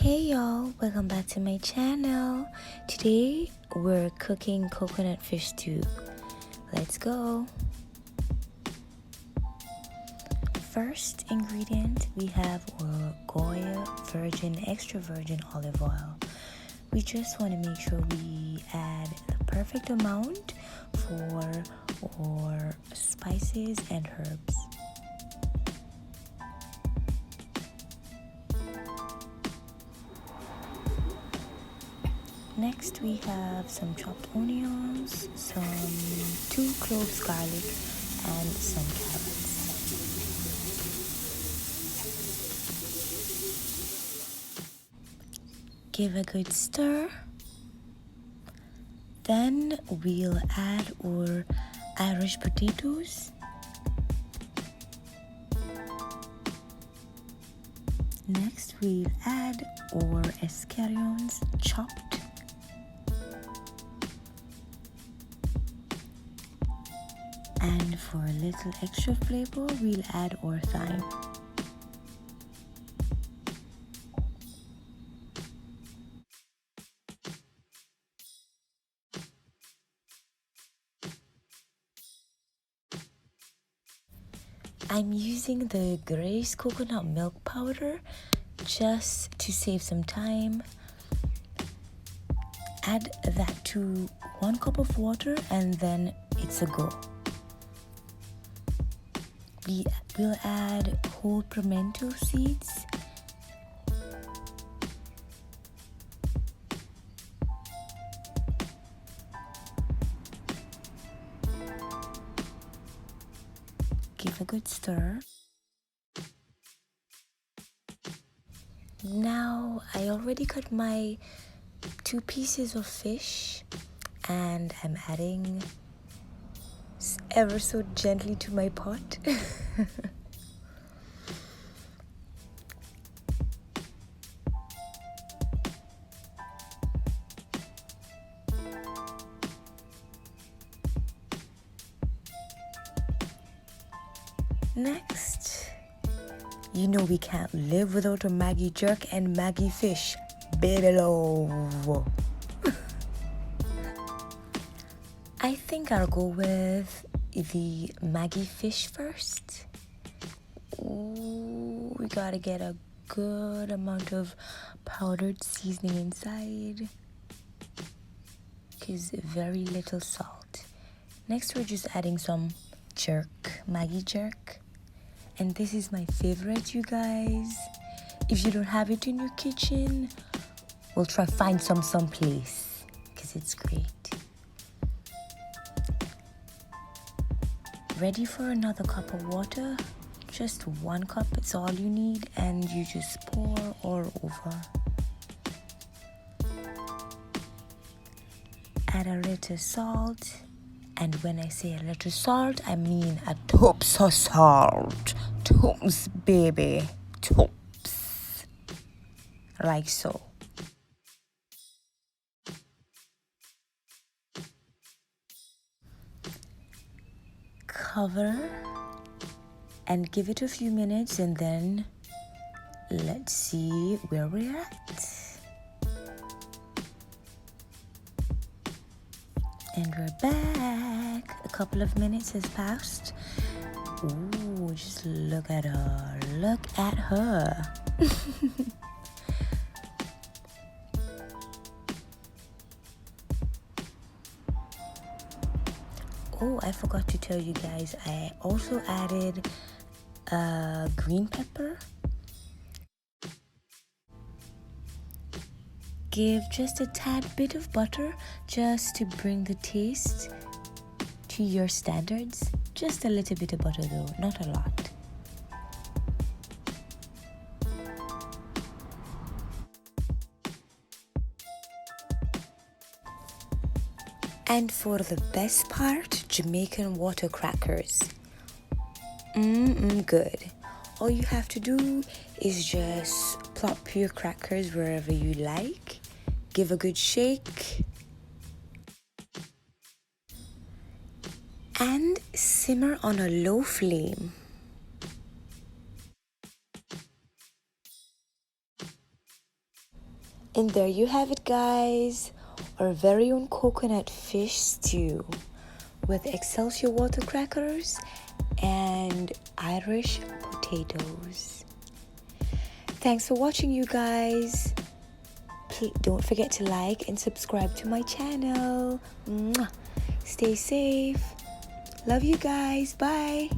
Hey y'all, welcome back to my channel. Today we're cooking coconut fish stew. Let's go. First ingredient, we have Goya virgin extra virgin olive oil. We just want to make sure we add the perfect amount for our spices and herbs. Next we have some chopped onions, two cloves garlic, and some carrots. Give a good stir. Then we'll add our Irish potatoes. Next we'll add our escallions chopped. And for a little extra flavor, we'll add our thyme. I'm using the Grace coconut milk powder just to save some time. Add that to 1 cup of water and then it's a go. We'll add whole pimento seeds. Give a good stir. Now I already cut my 2 pieces of fish and I'm adding ever so gently to my pot. Next, you know we can't live without a Maggi Jerk and Maggi fish. Baby love. I think I'll go with the Maggi fish first. Ooh, we gotta get a good amount of powdered seasoning inside, because very little salt. Next we're just adding some jerk, Maggi Jerk. And this is my favorite, you guys. If you don't have it in your kitchen, we'll try find some someplace, because it's great. Ready for another cup of water? Just 1 cup, it's all you need, and you just pour all over. Add a little salt, and when I say a little salt, I mean a tops of salt. Tops, baby, tops. Like so. Cover and give it a few minutes, and then let's see where we're at. And we're back. A couple of minutes has passed. Ooh, just look at her. Look at her. Oh, I forgot to tell you guys, I also added green pepper. Give just a tad bit of butter just to bring the taste to your standards. Just a little bit of butter though, not a lot. And for the best part, Jamaican water crackers. Good. All you have to do is just plop your crackers wherever you like. Give a good shake. And simmer on a low flame. And there you have it, guys, our very own coconut fish stew with Excelsior water crackers and Irish potatoes. Thanks for watching, you guys. Please don't forget to like and subscribe to my channel. Mwah. Stay safe. Love you guys. Bye.